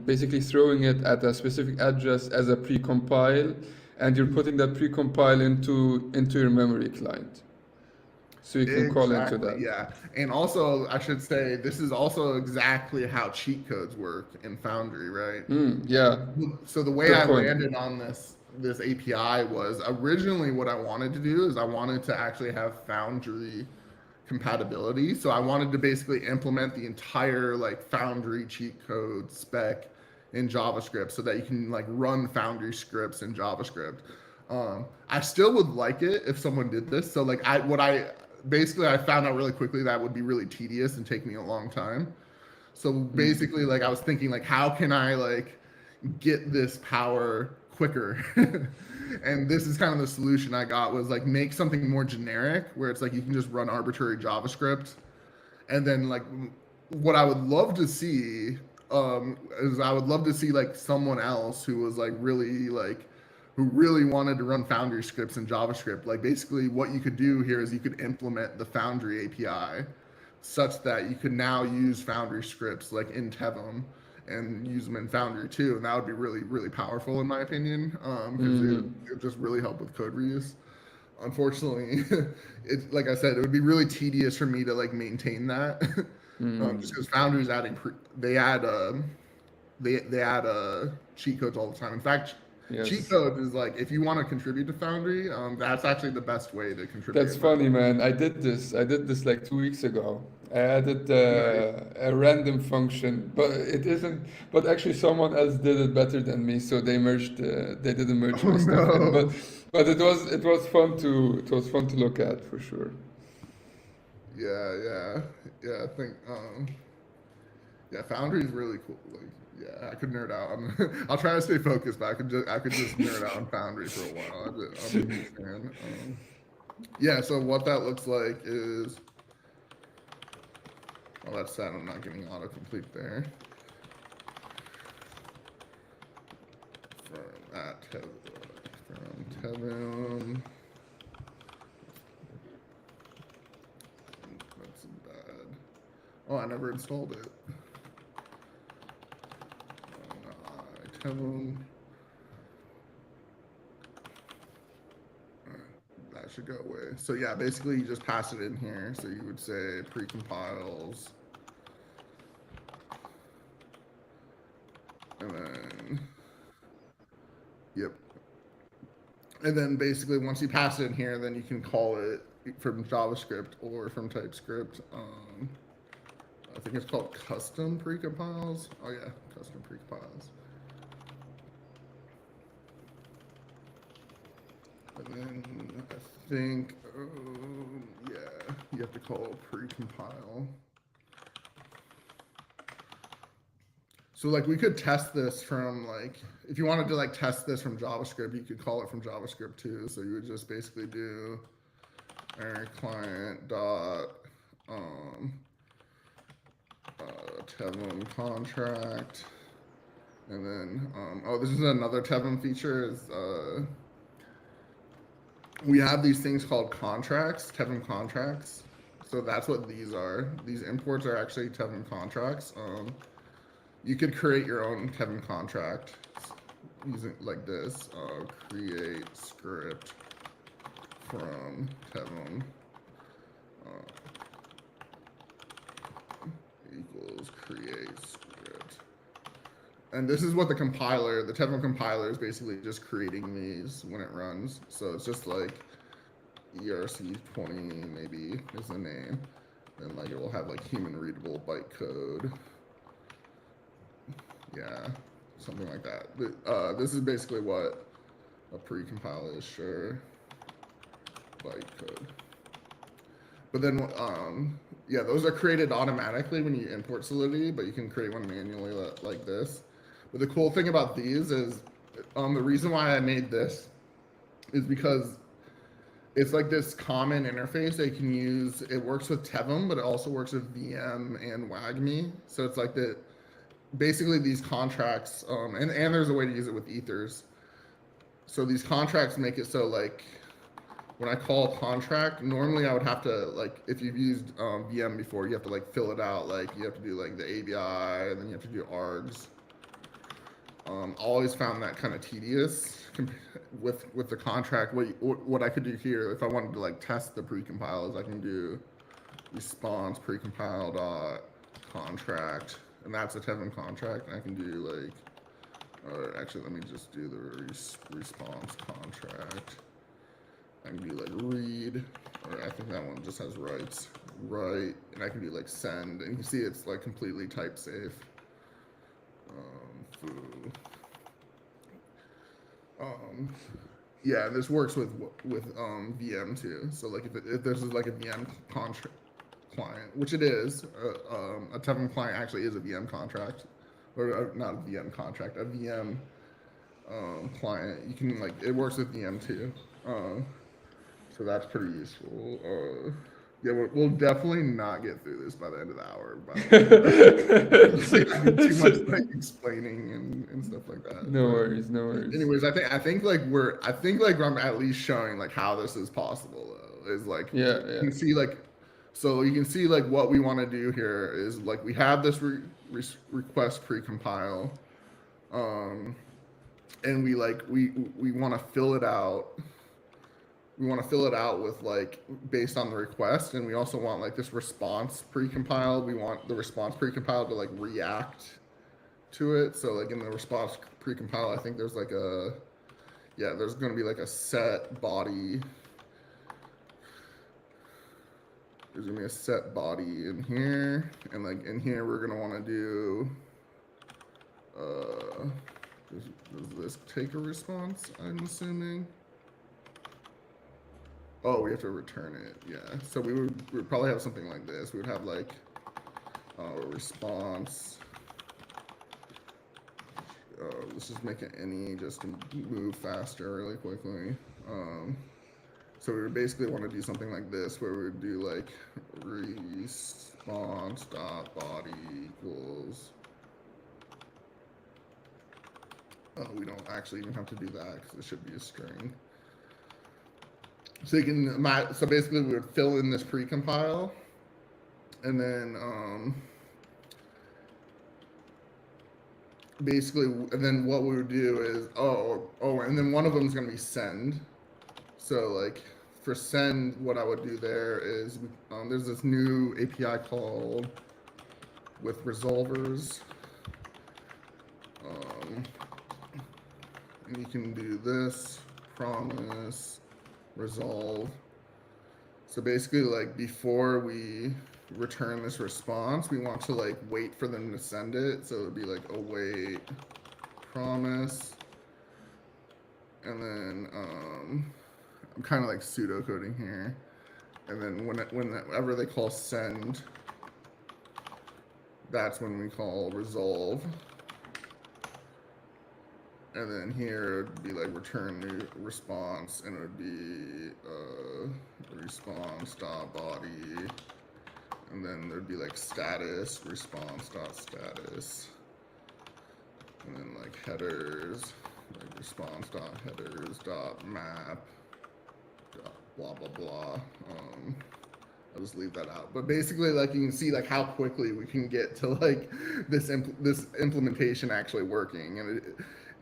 basically throwing it at a specific address as a precompile, and you're putting that precompile into your memory client, so you can call into Exactly, that. yeah. And also, I should say, this is also exactly how cheat codes work in Foundry, right? Yeah, So the way good I point. landed on this API was originally what I wanted to do is I wanted to actually have Foundry compatibility. So I wanted to basically implement the entire like Foundry cheat code spec in JavaScript so that you can like run Foundry scripts in JavaScript. I still would like it if someone did this. So like I found out really quickly that would be really tedious and take me a long time. So basically like I was thinking like how can I like get this power quicker? And this is kind of the solution I got was like make something more generic where it's like you can just run arbitrary JavaScript. And then like what I would love to see is I would love to see like someone else who was like really like who really wanted to run Foundry scripts in JavaScript. Like basically what you could do here is you could implement the Foundry API such that you could now use Foundry scripts like in Tevm and use them in Foundry too. And that would be really, really powerful in my opinion, because it would just really help with code reuse. Unfortunately, it like I said, it would be really tedious for me to like maintain that, just because Foundry's adding they add cheat codes all the time. In fact, cheat Yes. code is like if you want to contribute to Foundry, that's actually the best way to contribute. That's funny, man. I did this. I did this like 2 weeks ago. I added Nice. a random function, but it isn't. But actually, someone else did it better than me, so they merged. They didn't merge Oh my stuff in. no. But it was fun to look at for sure. Yeah. I think yeah, Foundry is really cool. Like, yeah, I could nerd out. I'll try to stay focused, but I could just nerd out on Foundry for a while. I'm a huge fan. Yeah, so what that looks like is, oh, that's sad. I'm not getting autocomplete there. From Tevm. That's bad. Oh, I never installed it. Tevm. That should go away. So yeah, basically you just pass it in here. So you would say precompiles. And then, yep. And then basically once you pass it in here, then you can call it from JavaScript or from TypeScript. I think it's called custom precompiles. Oh yeah, custom precompiles. And then I think, yeah, you have to call precompile. So like we could test this from like, if you wanted to like test this from JavaScript, you could call it from JavaScript too. So you would just basically do client dot Tevm contract, and then oh, this is another Tevm feature is we have these things called contracts, Tevm contracts. So that's what these are. These imports are actually Tevm contracts. You could create your own Tevm contract using like this, create script from Tevm equals create script. And this is what the Tevm compiler is basically just creating these when it runs. So it's just like ERC20 maybe is the name. Then like it will have like human readable bytecode. Yeah, something like that. This is basically what a precompile is, sure. Bytecode. But then, yeah, those are created automatically when you import Solidity, but you can create one manually like this. But the cool thing about these is, the reason why I made this is because it's like this common interface that you can use. It works with Tevm, but it also works with VM and WAGMI. So it's like that. Basically, these contracts, and there's a way to use it with ethers. So these contracts make it so like when I call a contract, normally I would have to, like, if you've used VM before, you have to like fill it out. Like you have to do like the ABI, and then you have to do args. Always found that kind of tedious with the contract. What I could do here, if I wanted to like test the precompile, is I can do response precompile dot contract, and that's a Tevm contract. And I can do like, or actually, let me just do the response contract. I can do like read, or I think that one just has writes, write, and I can do like send, and you can see it's like completely type safe. Yeah, this works with VM too. So like if this is like a VM contract client, which it is, a Tevm client actually is a VM contract, or not a VM contract, a VM client. You can like, it works with VM too. So that's pretty useful. Yeah, we'll definitely not get through this by the end of the hour. But I did too much like explaining and stuff like that. No worries, no worries. Anyways, I think like I'm at least showing like how this is possible though. Is like, yeah. You can see like, so you can see like what we want to do here is like we have this request precompile, and we want to fill it out. We want to fill it out with like based on the request, and we also want like this response precompiled. We want the response precompiled to like react to it. So like in the response precompile, I think there's like there's going to be like a set body. There's going to be a set body in here, and like in here we're going to want to do does this take a response, I'm assuming? Oh, we have to return it. Yeah. So we would probably have something like this. We would have like a response. Let's just make it any just to move faster really quickly. So we would basically want to do something like this, where we would do like response dot body equals. Oh, we don't actually even have to do that because it should be a string. So you can, so basically we would fill in this precompile, and then basically, and then what we would do is, and then one of them is going to be send. So like for send, what I would do there is, there's this new API called with resolvers. And you can do this, promise, resolve. So basically like before we return this response, we want to like wait for them to send it. So it would be like await promise. And then I'm kind of like pseudocoding here. And then whenever they call send, that's when we call resolve. And then here it would be like return new response, and it would be response dot body, and then there'd be like status, response dot status, and then like headers, like response dot headers dot map dot blah blah blah. I'll just leave that out. But basically, like you can see like how quickly we can get to like this implementation actually working, and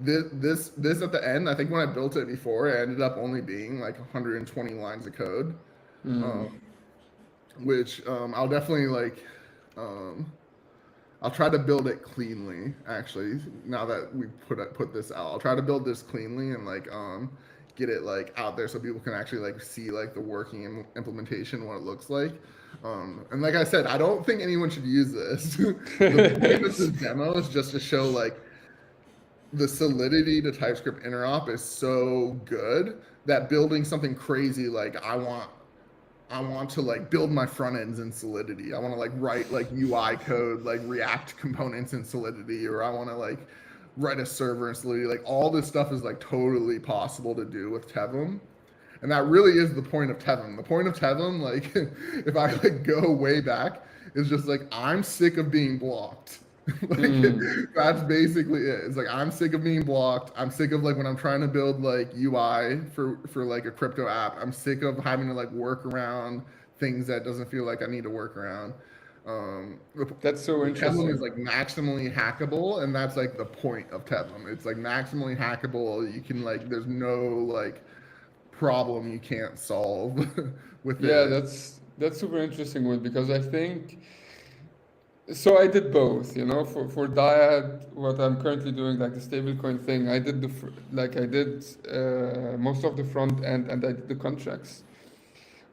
this at the end, I think when I built it before, it ended up only being like 120 lines of code, which I'll definitely like, I'll try to build it cleanly. Actually, now that we put this out, I'll try to build this cleanly and like get it like out there so people can actually like see like the working implementation, what it looks like. And like I said, I don't think anyone should use this. The point of this demo is just to show like the solidity to TypeScript interop is so good that building something crazy like I want to like build my front ends in Solidity. I want to like write like UI code, like React components in Solidity, or I want to like write a server in Solidity. Like all this stuff is like totally possible to do with Tevm. And that really is the point of Tevm. The point of Tevm, like if I like go way back, is just like I'm sick of being blocked. Like Mm. that's basically it. It's like I'm sick of being blocked. I'm sick of like when I'm trying to build like UI for like a crypto app. I'm sick of having to like work around things that doesn't feel like I need to work around. That's so Tevm is interesting. like maximally hackable, and that's like the point of Tevm. It's like maximally hackable. You can like there's no like problem you can't solve with Yeah, it. that's super interesting one because I think so. I did both, you know, for Dyad, what I'm currently doing, like the stablecoin thing. I did like I did most of the front end, and I did the contracts.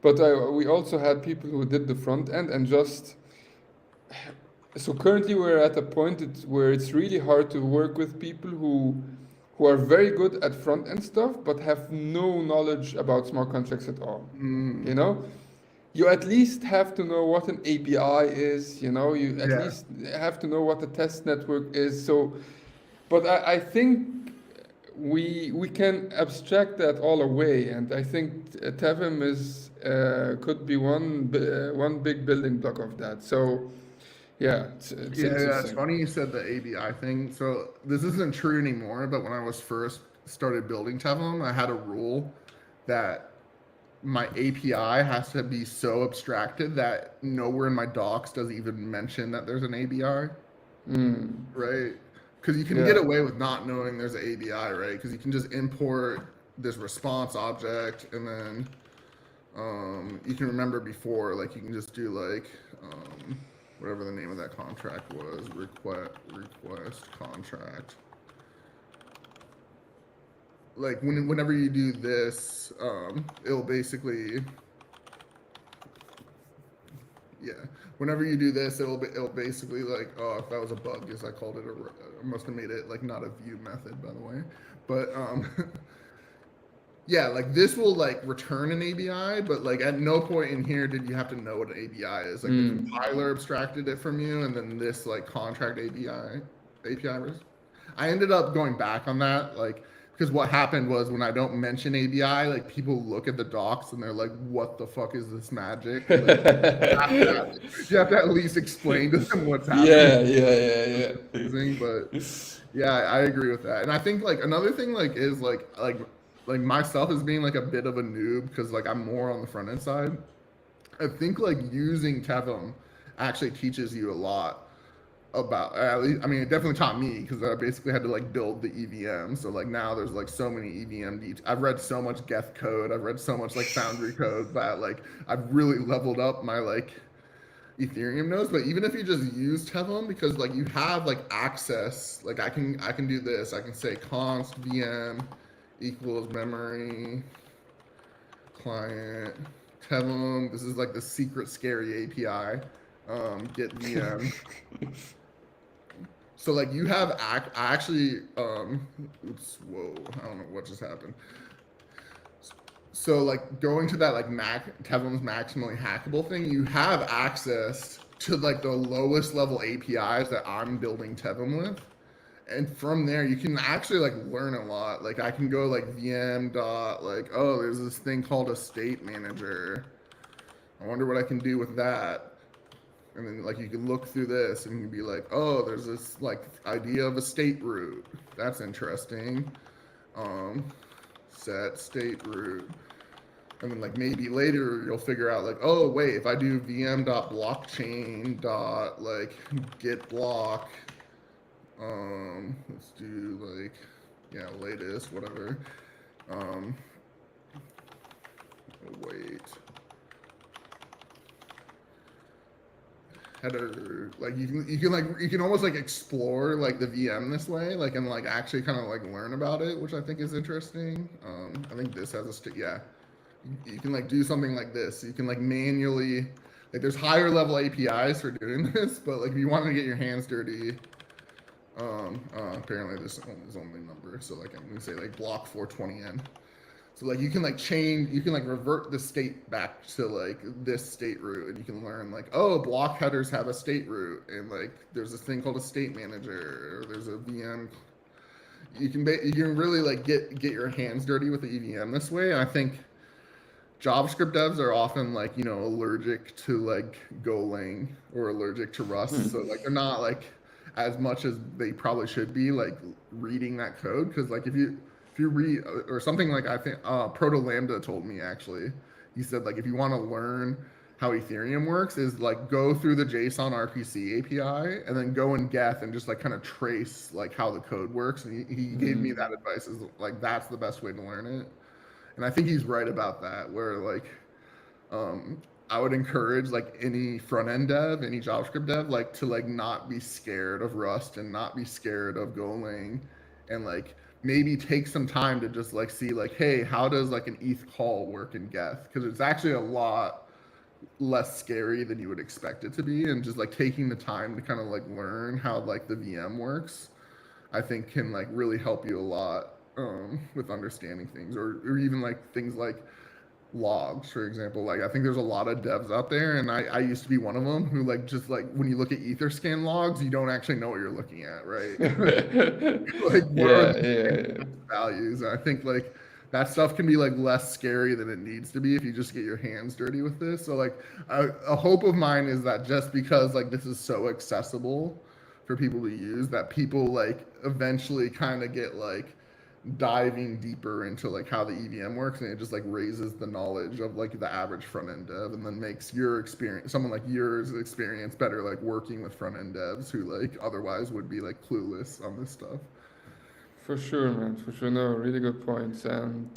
But we also had people who did the front end and just so currently we're at a point where it's really hard to work with people who are very good at front end stuff but have no knowledge about smart contracts at all. You Mm, know, you at least have to know what an API is. You know, you at yeah. least have to know what a test network is. So, but I think we can abstract that all away, and I think Tevim is could be one big building block of that. So yeah, it's Yeah, it's interesting. funny you said the ABI thing. So this isn't true anymore, but when I was first started building Tevlon, I had a rule that my API has to be so abstracted that nowhere in my docs does it even mention that there's an ABI, Mm, right? Because you can get yeah. away with not knowing there's an ABI, right? Because you can just import this response object and then you can remember before, like you can just do like whatever the name of that contract was, request contract. Like whenever you do this, it'll basically yeah. Whenever you do this, it'll basically like oh if that was a bug, because I called it I must have made it like not a view method by the way, but yeah, like this will like return an ABI, but like at no point in here did you have to know what an ABI is. Like the Mm. compiler abstracted it from you, and then this like contract API was. I ended up going back on that, like because what happened was when I don't mention ABI, like people look at the docs and they're like, "What the fuck is this magic?" Like you have to at least explain to them what's happening. Yeah, yeah, yeah, Confusing, but yeah. yeah, I agree with that. And I think like another thing like is like myself as being like a bit of a noob because like I'm more on the front end side. I think like using Tevm actually teaches you a lot about at least I mean it definitely taught me because I basically had to like build the EVM. So like now there's like so many EVM details. I've read so much Geth code. I've read so much like Foundry code that like I've really leveled up my like Ethereum nodes, but even if you just use Tevlon, because like you have like access, like I can do this. I can say const VM equals memory client Tevlon. This is like the secret scary API. Get VM. So like you have I actually oops whoa I don't know what just happened. So like going to that like Tevlin's maximally hackable thing, you have access to like the lowest level APIs that I'm building Tevlin with. And from there you can actually like learn a lot. Like I can go like VM dot like, oh, there's this thing called a state manager. I wonder what I can do with that. And then like you can look through this and you can be like, oh, there's this like idea of a state root. That's interesting. Um, set state root. And then like maybe later you'll figure out like, oh wait, if I do vm.blockchain dot like get block, let's do like yeah, latest, whatever. Um wait. Header like you can almost like explore like the VM this way, like and like actually kind of like learn about it, which I think is interesting. I think this has yeah, you can like do something like this. You can like manually like there's higher level APIs for doing this, but like if you want to get your hands dirty, apparently this is only number, so like I'm gonna say like block 420n. So like you can like change, you can like revert the state back to like this state root, and you can learn like, oh, block headers have a state root, and like there's this thing called a state manager, or there's a VM. You can really like get your hands dirty with the EVM this way. And I think JavaScript devs are often like, allergic to like Golang or allergic to Rust. So like they're not like as much as they probably should be like reading that code. Because like if you read or something like I think Proto Lambda told me actually, he said like if you want to learn how Ethereum works is like go through the JSON RPC API and then go in Geth and just like kind of trace like how the code works. And he gave me that advice is like that's the best way to learn it. And I think he's right about that. Where like I would encourage like any front end dev, any JavaScript dev, like to like not be scared of Rust and not be scared of Golang, and like maybe take some time to just like see like, hey, how does like an ETH call work in Geth? Because it's actually a lot less scary than you would expect it to be, and just like taking the time to kind of like learn how like the VM works, I think can like really help you a lot with understanding things, or even like things like logs, for example. Like I think there's a lot of devs out there, and I used to be one of them who like just like when you look at Etherscan logs, you don't actually know what you're looking at, right? Like what are the values? And I think like that stuff can be like less scary than it needs to be if you just get your hands dirty with this. So like a hope of mine is that just because like this is so accessible for people to use, that people like eventually kind of get like diving deeper into like how the EVM works, and it just like raises the knowledge of like the average front end dev, and then makes your experience, someone like yours experience, better like working with front end devs who like otherwise would be like clueless on this stuff. For sure, man. For sure. No, really good points. And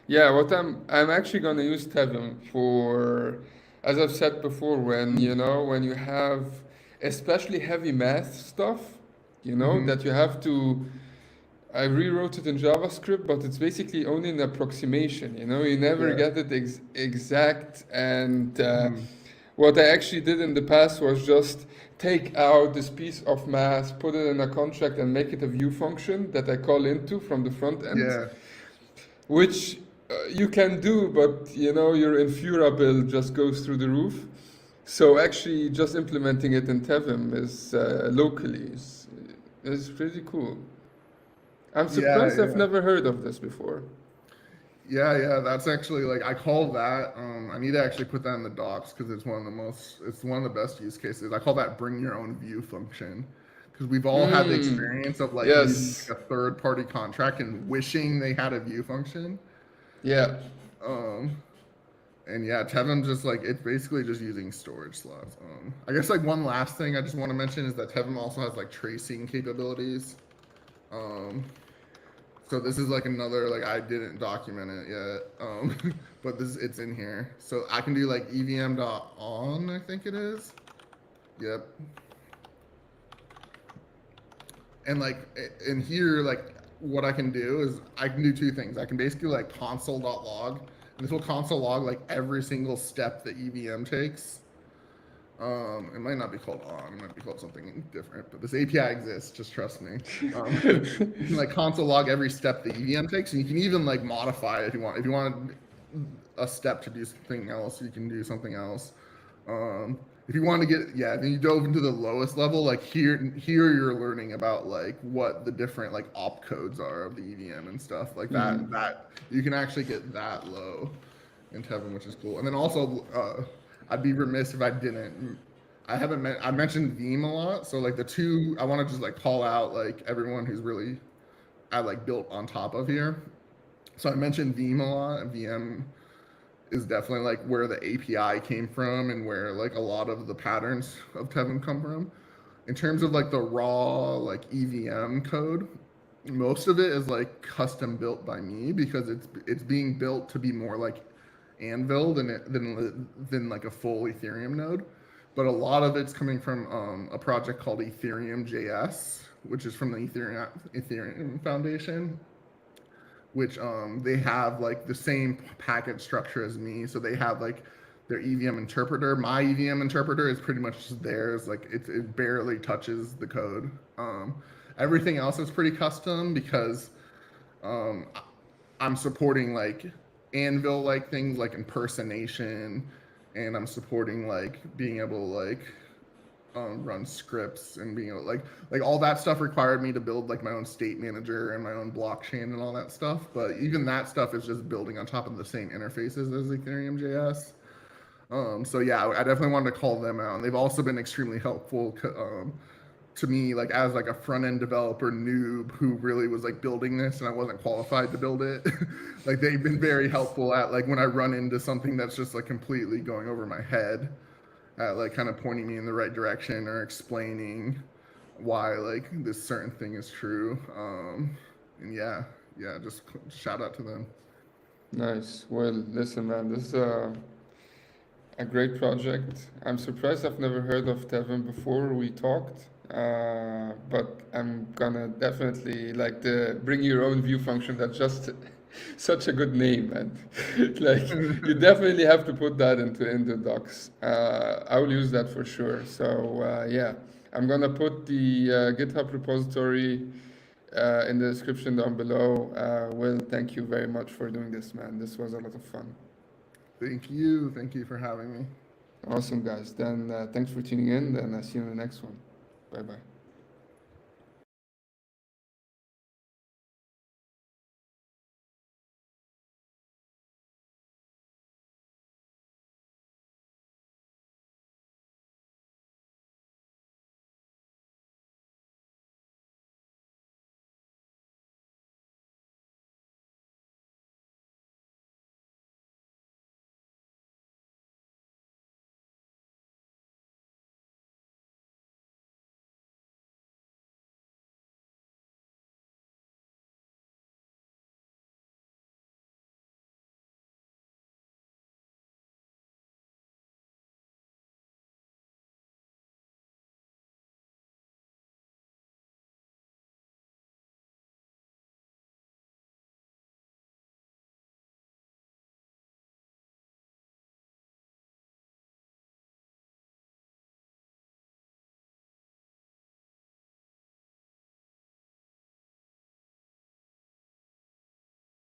yeah, what I'm actually gonna use Tevm for, as I've said before, when when you have especially heavy math stuff, Mm-hmm. that you have to. I rewrote it in JavaScript, but it's basically only an approximation. You never Yeah. get it exact. And Mm-hmm. what I actually did in the past was just take out this piece of math, put it in a contract, and make it a view function that I call into from the front end, Yeah. which you can do, but your Infura bill just goes through the roof. So actually, just implementing it in Tevim is locally is pretty cool. I'm Yeah. surprised I've Yeah. never heard of this before. Yeah, that's actually like I call that. I need to actually put that in the docs because it's one of the best use cases. I call that bring your own view function, because we've all had the experience of like using Yes. like a third party contract and wishing they had a view function. Yeah. Um, and yeah, Tevin just like it's basically just using storage slots. I guess like one last thing I just want to mention is that Tevin also has like tracing capabilities. Um, So this is like another like I didn't document it yet, but this it's in here. So I can do like EVM dot on, I think it is. Yep. And like in here, like what I can do is I can do two things. I can basically like console dot log, and this will console log like every single step that EVM takes. It might not be called on, it might be called something different, but this API exists, just trust me. You can like console log every step the EVM takes, and you can even like modify it if you want. If you want a step to do something else, you can do something else. If you want to get, yeah, then you dove into the lowest level, like here you're learning about like what the different like op codes are of the EVM and stuff like that you can actually get that low in Tevin, which is cool. And then also, I'd be remiss if I didn't. I mentioned Veeam a lot, so like the two I want to just like call out like everyone who's really I like built on top of here. So I mentioned Veeam a lot. VM is definitely like where the API came from and where like a lot of the patterns of Tevin come from. In terms of like the raw like EVM code, most of it is like custom built by me because it's being built to be more like Anvil than like a full Ethereum node. But a lot of it's coming from a project called Ethereum JS, which is from the Ethereum Foundation, which they have like the same packet structure as me. So they have like their EVM interpreter. My EVM interpreter is pretty much just theirs. Like it barely touches the code. Everything else is pretty custom because um, I'm supporting like Anvil like things like impersonation, and I'm supporting like being able to like run scripts and being able like all that stuff required me to build like my own state manager and my own blockchain and all that stuff. But even that stuff is just building on top of the same interfaces as Ethereum JS. So yeah, I definitely wanted to call them out. And they've also been extremely helpful. to me, like as like a front end developer noob who really was like building this and I wasn't qualified to build it, like they've been very helpful at like when I run into something that's just like completely going over my head, at like kind of pointing me in the right direction or explaining why like this certain thing is true. And yeah, just shout out to them. Nice. Well, listen, man, this is a great project. I'm surprised I've never heard of Tevm before we talked, but I'm gonna definitely like the bring your own view function. That's just such a good name, and like you definitely have to put that into the docs. I will use that for sure. So yeah, I'm gonna put the GitHub repository in the description down below. Will, thank you very much for doing this, man. This was a lot of fun. Thank you for having me. Awesome, guys. Then thanks for tuning in, and I'll see you in the next one. Bye bye.